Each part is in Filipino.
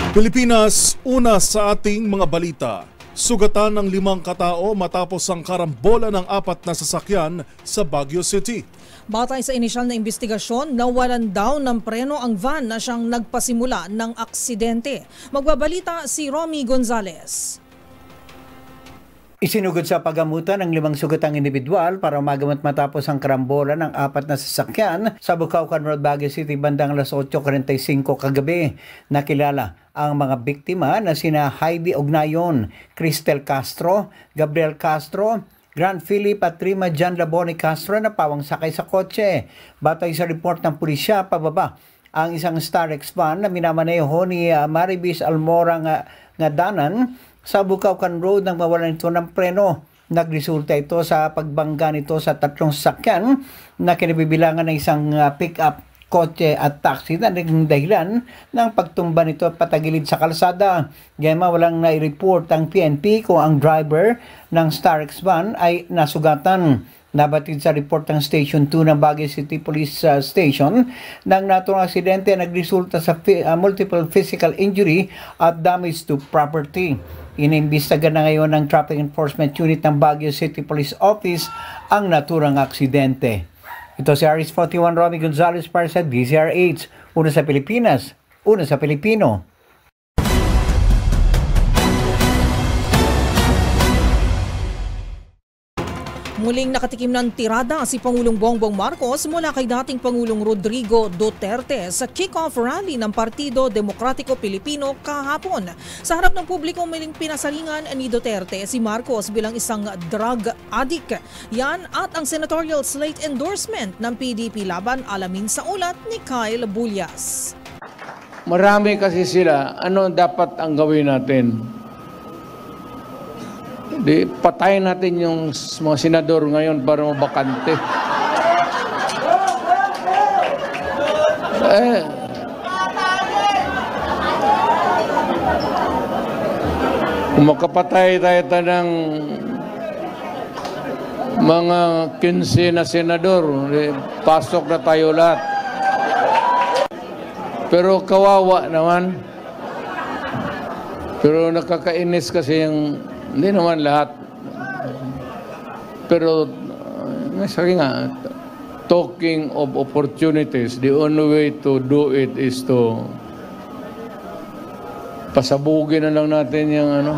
Pilipinas, una sa ating mga balita. Sugatan ng 5 katao matapos ang karambola ng 4 na sasakyan sa Baguio City. Batay sa inisyal na investigasyon, nawalan daw ng preno ang van na siyang nagpasimula ng aksidente. Magbabalita si Romy Gonzalez. Isinugod sa paggamutan ng 5 sugatang individual para magamot matapos ang karambola ng 4 na sasakyan sa Bucaucan Road, Baguio City bandang alas 8:45 kagabi. Nakilala ang mga biktima na sina Heidi Ognayon, Cristel Castro, Gabriel Castro, Grant Philip at Rima Jan Laboni Castro na pawang sakay sa kotse. Batay sa report ng pulisya, pababa ang isang Starex van na minamaneho ni Maribis Almora nga danan sa Bucaucan Road nang mawalan ito ng preno. Nagresulta ito sa pagbangga nito sa 3 sasakyan na kinabibilangan ng isang pick-up, kotse at taxi na naging dahilan ng pagtumba nito at patagilid sa kalsada. Gayama walang nai-report ang PNP kung ang driver ng Starex van ay nasugatan. Nabatid sa report ng Station 2 ng Baguio City Police Station nang naturang aksidente nagresulta sa multiple physical injury at damage to property. Inimbestiga na ngayon ng Traffic Enforcement Unit ng Baguio City Police Office ang naturang aksidente. Ito si Aris 41 Romy Gonzalez para sa DZRH. Una sa Pilipinas, una sa Pilipino. Muling nakatikim ng tirada si Pangulong Bongbong Marcos mula kay dating Pangulong Rodrigo Duterte sa kick-off rally ng Partido Demokratiko Pilipino kahapon. Sa harap ng publiko, muling pinasalingan ni Duterte si Marcos bilang isang drug addict. Yan at ang senatorial slate endorsement ng PDP laban, alamin sa ulat ni Kyle Bulyas. Marami kasi sila. Ano dapat ang gawin natin? Di, patayin natin yung mga senador ngayon para mabakante. Kung makapatay tayo ng mga 15 na senador, pasok na tayo lahat. Pero kawawa naman. Pero nakakainis kasi yung hindi naman lahat. Pero, sabi nga, talking of opportunities, the only way to do it is to pasabugin na lang natin yung ano.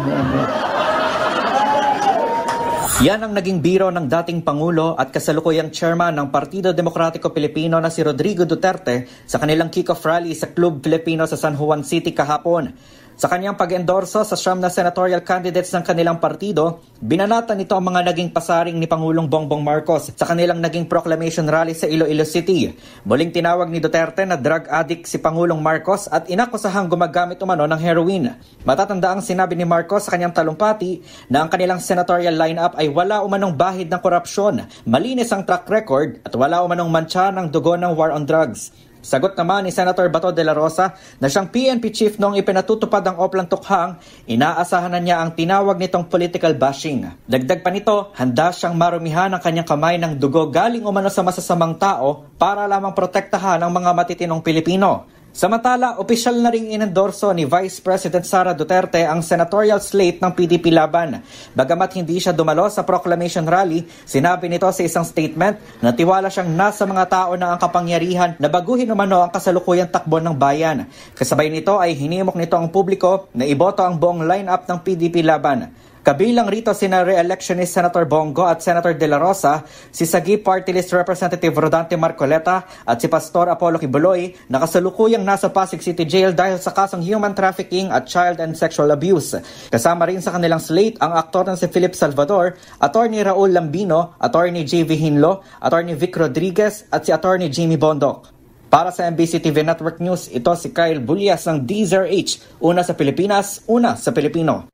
Yan ang naging biro ng dating Pangulo at kasalukuyang chairman ng Partido Demokratiko Pilipino na si Rodrigo Duterte sa kanilang kick-off rally sa Club Filipino sa San Juan City kahapon. Sa kanyang pag-endorso sa siyam na senatorial candidates ng kanilang partido, binanatan nito ang mga naging pasaring ni Pangulong Bongbong Marcos sa kanilang naging proclamation rally sa Iloilo City. Muling tinawag ni Duterte na drug addict si Pangulong Marcos at inakusahang gumagamit umano ng heroin. Matatanda ang sinabi ni Marcos sa kanyang talumpati na ang kanilang senatorial lineup ay wala umanong bahid ng korupsyon, malinis ang track record at wala umanong mantsa ng dugo ng war on drugs. Sagot naman ni Senator Bato de la Rosa na siyang PNP chief noong ipinatutupad ang Oplan Tukhang, inaasahan na niya ang tinawag nitong political bashing. Dagdag pa nito, handa siyang marumihan ang kanyang kamay ng dugo galing umano sa masasamang tao para lamang protektahan ang mga matitinong Pilipino. Samantala, opisyal na ring inendorso ni Vice President Sara Duterte ang senatorial slate ng PDP laban. Bagamat hindi siya dumalo sa proclamation rally, sinabi nito sa isang statement na tiwala siyang nasa mga tao na ang kapangyarihan na baguhin umano ang kasalukuyang takbo ng bayan. Kasabay nito ay hinimok nito ang publiko na iboto ang buong lineup ng PDP laban. Kabilang rito sina re-electionist Senator Bongo at Senator De La Rosa, si Sagip Party List Representative Rodante Marcoleta at si Pastor Apollo Kibuloy na kasalukuyang nasa Pasig City Jail dahil sa kasong human trafficking at child and sexual abuse. Kasama rin sa kanilang slate ang aktor na si Philip Salvador, Attorney Raul Lambino, Attorney J.V. Hinlo, Attorney Vic Rodriguez at si Attorney Jimmy Bondok. Para sa MBC TV Network News, ito si Kyle Bulyas ng DZRH. Una sa Pilipinas, una sa Pilipino.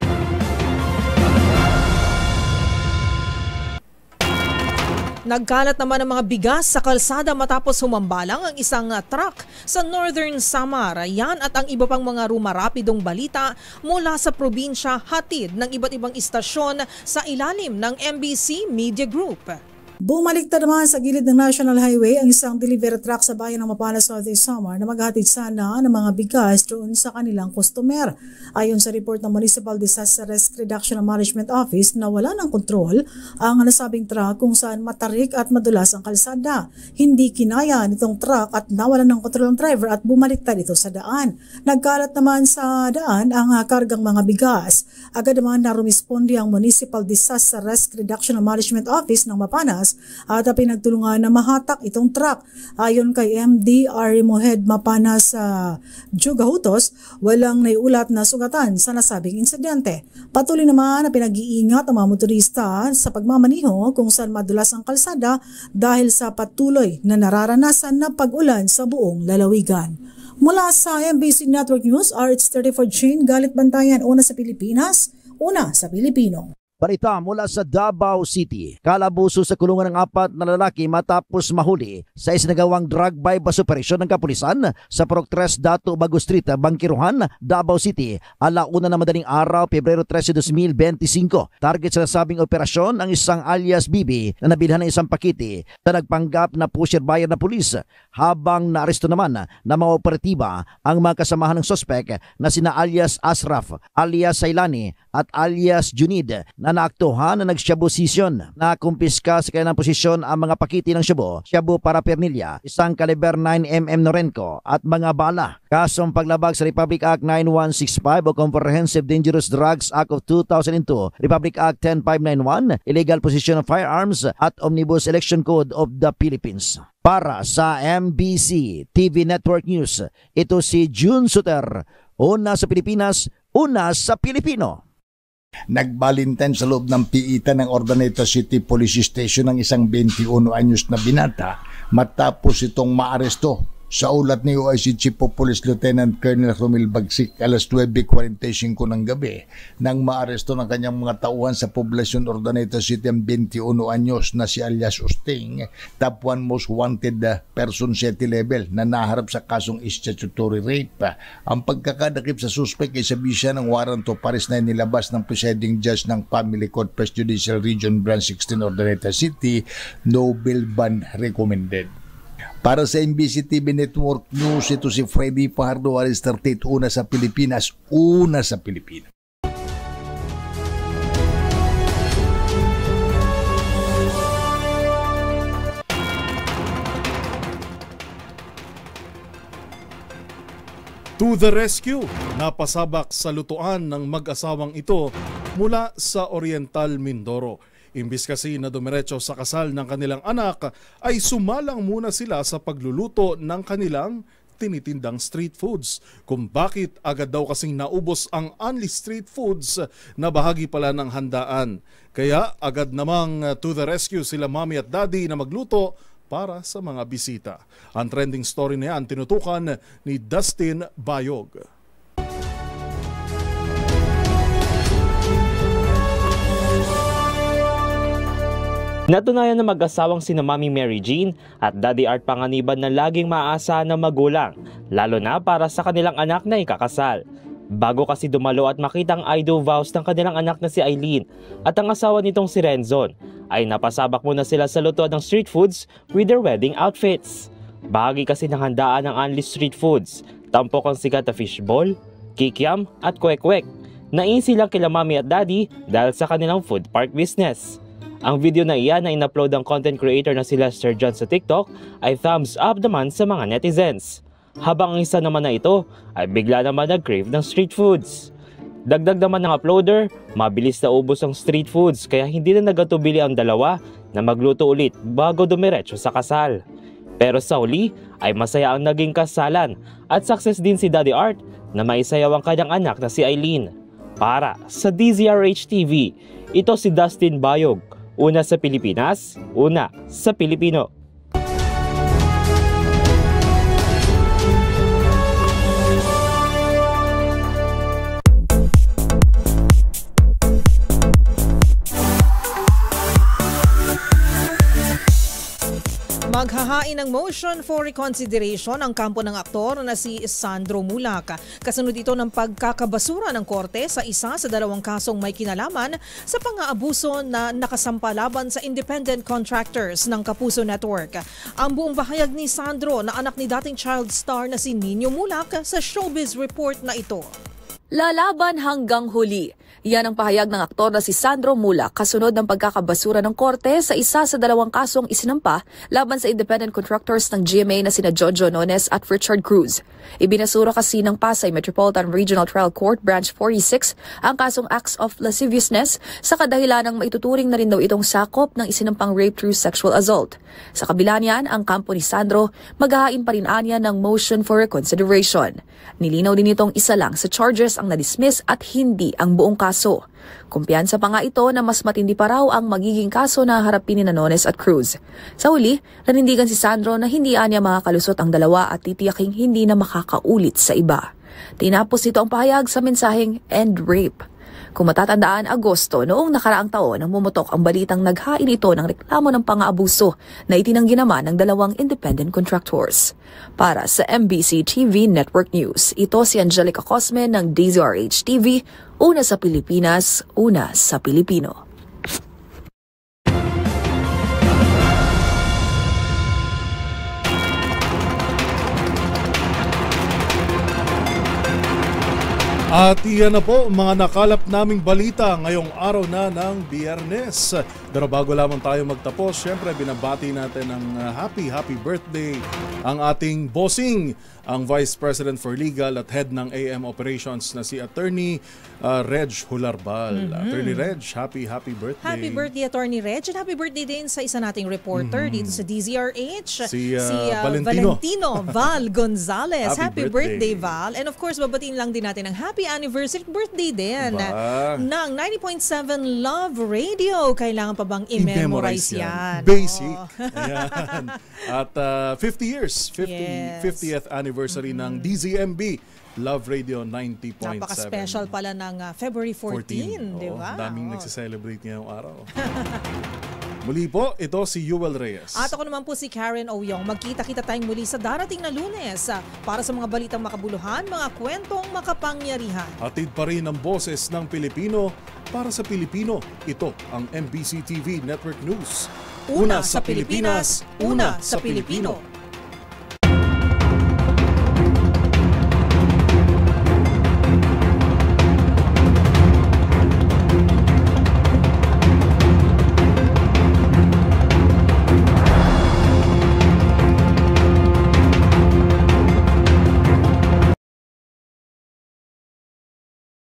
Nagkalat naman ang mga bigas sa kalsada matapos humambalang ang isang truck sa Northern Samar. Yan at ang iba pang mga rumarapidong balita mula sa probinsya hatid ng iba't ibang istasyon sa ilalim ng MBC Media Group. Bumaliktad naman sa gilid ng National Highway ang isang delivery truck sa bayan ng Mapana, Southeast Samar na maghatid sana ng mga bigas doon sa kanilang customer. Ayon sa report ng Municipal Disaster Risk Reduction and Management Office na wala ng kontrol ang nasabing truck kung saan matarik at madulas ang kalsada. Hindi kinaya nitong truck at nawalan ng kontrol ang driver at bumaliktad ito sa daan. Nagkalat naman sa daan ang kargang mga bigas. Agad naman na rumisponde ang Municipal Disaster Risk Reduction and Management Office ng Mapanas at pinagtulungan na mahatak itong truck. Ayon kay MDR Mohed Mapanas Jugahutos, walang naiulat na sugatan sa nasabing insidente. Patuloy naman na pinag-iingat ang mga motorista sa pagmamaniho kung saan madulas ang kalsada dahil sa patuloy na nararanasan na pag-ulan sa buong lalawigan. Mula sa MBC Network News, RH34 Chain, Galit Bantayan, una sa Pilipinas, una sa Pilipino. Balita mula sa Davao City. Kalabuso sa kulungan ng 4 na lalaki matapos mahuli sa isinagawang drug bypass operation ng kapulisan sa Purok 3 Dato Bago Street, Bangkiruhan, Davao City, alauna na madaling araw, Pebrero 13, 2025. Target sa nasabing operasyon ang isang alias Bibi na nabilhan ng isang pakiti na nagpanggap na pusher buyer na pulis, habang naaresto naman na mga operatiba ang mga kasamahan ng sospek na sina alias Asraf, alias Sailani at alias Junid na naaktuhan na nag-shabu session. Nakumpiska sa kanilang posisyon ang mga pakiti ng shabu paraphernalia, isang kaliber 9mm Norenco at mga bala. Kasong paglabag sa Republic Act 9165 o Comprehensive Dangerous Drugs Act of 2002, Republic Act 10591, Illegal Possession of Firearms at Omnibus Election Code of the Philippines. Para sa MBC TV Network News, ito si June Suter, una sa Pilipinas, una sa Pilipino. Nagbalintine sa loob ng piitan ng Urdaneta City Police Station ng isang 21 anyos na binata matapos itong maaresto. Sa ulat ni OIC Chief of Police Lieutenant Colonel Romil Bagsik, alas 9:45 ng gabi nang maaresto ng kanyang mga tauhan sa poblasyon Urdaneta City ang 21 anyos na si alias Usting, top 1 most wanted person city level na naharap sa kasong statutory rape. Ang pagkakadakip sa suspect ay sabi siya ng warrant of arrest na nilabas ng presiding judge ng Family Court First Judicial Region Branch 16 Urdaneta City. No bail bond recommended. Para sa MBC TV Network News, ito si Freddy Fajardo, RH34, una sa Pilipinas, una sa Pilipino. To the rescue, napasabak sa lutuan ng mag-asawang ito mula sa Oriental Mindoro. Imbis kasi na dumiretso sa kasal ng kanilang anak, ay sumalang muna sila sa pagluluto ng kanilang tinitindang street foods. Kung bakit agad daw kasing naubos ang only street foods na bahagi pala ng handaan. Kaya agad namang to the rescue sila mommy at daddy na magluto para sa mga bisita. Ang trending story na yan tinutukan ni Dustin Bayog. Natunayan na mag-asawang sina Mami Mary Jean at Daddy Art Panganiban na laging maaasahan ng magulang, lalo na para sa kanilang anak na ikakasal. Bago kasi dumalo at makita ang I do vows ng kanilang anak na si Eileen at ang asawa nitong si Renzon, ay napasabak muna sila sa lutuan ng street foods with their wedding outfits. Bahagi kasi ng handaan ng only street foods, tampok ang sikat na fishball, kikiam at kwek-kwek, na insilang kila Mami at Daddy dahil sa kanilang food park business. Ang video na iyan na in-upload ng content creator na si Lester John sa TikTok ay thumbs up naman sa mga netizens. Habang ang isa naman na ito ay bigla naman nag-crave ng street foods. Dagdag naman ng uploader, mabilis na ubos ang street foods kaya hindi na nagatubili ang dalawa na magluto ulit bago dumiretso sa kasal. Pero sa huli ay masaya ang naging kasalan at success din si Daddy Art na maisayaw ang kanyang anak na si Eileen. Para sa DZRH TV, ito si Dustin Bayog. Una sa Pilipinas, una sa Pilipino. Maghahain ng motion for reconsideration ang kampo ng aktor na si Sandro Mulak. Kasunod ito ng pagkakabasura ng korte sa isa sa dalawang kasong may kinalaman sa pang-aabuso na nakasampa laban sa independent contractors ng Kapuso Network. Ang buong bahayag ni Sandro na anak ni dating child star na si Nino Mulak sa Showbiz Report na ito. Lalaban hanggang huli. Yan ang pahayag ng aktor na si Sandro Mulak kasunod ng pagkakabasura ng korte sa isa sa dalawang kasong isinampa laban sa independent contractors ng GMA na sina Jojo Nones at Richard Cruz. Ibinasura kasi ng Pasay Metropolitan Regional Trial Court Branch 46 ang kasong acts of lasciviousness sa kadahilanang maituturing na rin daw itong sakop ng isinampang rape through sexual assault. Sa kabila niyan, ang kampo ni Sandro maghahain pa rin anya ng motion for reconsideration. Nilinaw din itong isa lang sa charges ang na-dismiss at hindi ang buong kaso. Kumpiyansa pa nga ito na mas matindi pa raw ang magiging kaso na harapin ni Nones at Cruz. Sa huli, nanindigan si Sandro na hindi anya makakalusot ang dalawa at titiyaking hindi na makakaulit sa iba. Tinapos ito ang pahayag sa mensaheng End Rape. Kung matatandaan, Agosto noong nakaraang taon nang bumutok ang balitang naghain ito ng reklamo ng pang-aabuso na itinanggi naman ng dalawang independent contractors. Para sa MBC TV Network News, ito si Angelica Cosme ng DZRH TV, una sa Pilipinas, una sa Pilipino. At iyan na po mga nakalap naming balita ngayong araw na ng Biyernes. Pero bago lamang tayo magtapos, syempre binabati natin ng happy birthday ang ating bossing, ang Vice President for Legal at Head ng AM Operations na si Attorney Reg Hularbal. Attorney Reg, happy birthday. Happy birthday, Attorney Reg. And happy birthday din sa isa nating reporter dito sa DZRH. Si Valentino Val Gonzalez. Happy birthday, Val. And of course, babatiin lang din natin ang happy anniversary birthday din ng 90.7 Love Radio. Kailangan pa bang i-memorize yan? Basic. Ayan. At 50 years, 50th anniversary ng DZMB Love Radio 90.7. Napaka-special pala ng February 14, di ba? Daming nagsiselebrate ngayong araw. Muli po, ito si Yuel Reyes. At ako naman po si Karen Oyong. Magkita-kita tayong muli sa darating na Lunes para sa mga balitang makabuluhan, mga kwentong makapangyarihan. Hatid pa rin ang boses ng Pilipino para sa Pilipino. Ito ang MBC TV Network News. Una sa Pilipinas, una sa Pilipino.